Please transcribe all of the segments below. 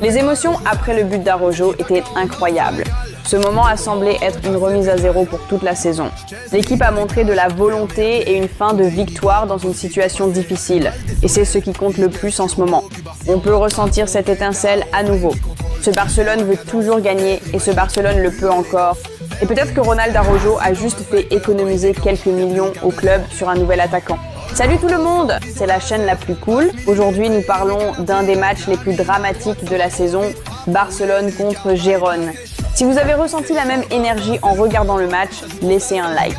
Les émotions après le but d'Araujo étaient incroyables. Ce moment a semblé être une remise à zéro pour toute la saison. L'équipe a montré de la volonté et une fin de victoire dans une situation difficile. Et c'est ce qui compte le plus en ce moment. On peut ressentir cette étincelle à nouveau. Ce Barcelone veut toujours gagner et ce Barcelone le peut encore. Et peut-être que Ronald Araujo a juste fait économiser quelques millions au club sur un nouvel attaquant. Salut tout le monde, c'est la chaîne la plus cool. Aujourd'hui, nous parlons d'un des matchs les plus dramatiques de la saison, Barcelone contre Gérone. Si vous avez ressenti la même énergie en regardant le match, laissez un like.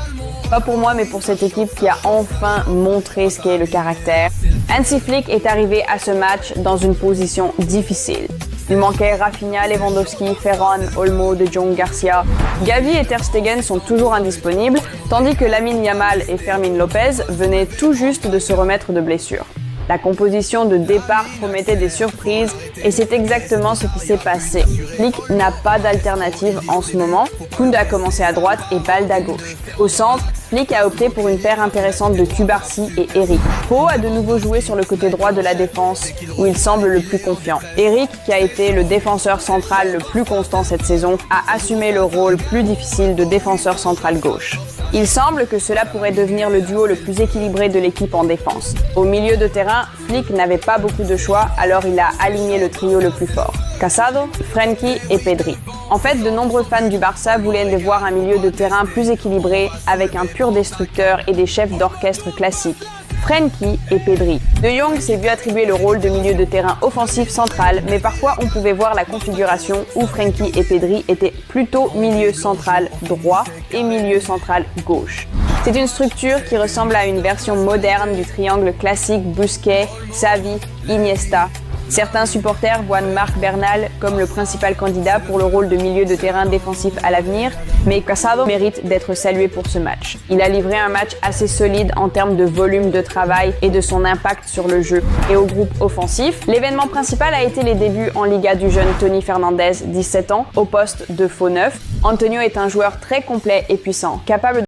Pas pour moi, mais pour cette équipe qui a enfin montré ce qu'est le caractère. Hansi Flick est arrivé à ce match dans une position difficile. Il manquait Rafinha, Lewandowski, Ferran, Olmo, De Jong, Garcia. Gavi et Ter Stegen sont toujours indisponibles, tandis que Lamine Yamal et Fermín López venaient tout juste de se remettre de blessures. La composition de départ promettait des surprises et c'est exactement ce qui s'est passé. Flick n'a pas d'alternative en ce moment. Koundé a commencé à droite et Balde à gauche. Au centre, Flick a opté pour une paire intéressante de Cubarsí et Eric. Pau a de nouveau joué sur le côté droit de la défense où il semble le plus confiant. Eric, qui a été le défenseur central le plus constant cette saison, a assumé le rôle plus difficile de défenseur central gauche. Il semble que cela pourrait devenir le duo le plus équilibré de l'équipe en défense. Au milieu de terrain, Flick n'avait pas beaucoup de choix, alors il a aligné le trio le plus fort. Casado, Frenkie et Pedri. En fait, de nombreux fans du Barça voulaient voir un milieu de terrain plus équilibré, avec un pur destructeur et des chefs d'orchestre classiques. Frenkie et Pedri. De Jong s'est vu attribuer le rôle de milieu de terrain offensif central, mais parfois on pouvait voir la configuration où Frenkie et Pedri étaient plutôt milieu central droit et milieu central gauche. C'est une structure qui ressemble à une version moderne du triangle classique Busquets, Xavi, Iniesta. Certains supporters voient Marc Bernal comme le principal candidat pour le rôle de milieu de terrain défensif à l'avenir, mais Casado mérite d'être salué pour ce match. Il a livré un match assez solide en termes de volume de travail et de son impact sur le jeu. Et au groupe offensif, l'événement principal a été les débuts en Liga du jeune Tony Fernandez, 17 ans, au poste de faux neuf. Antonio est un joueur très complet et puissant, capable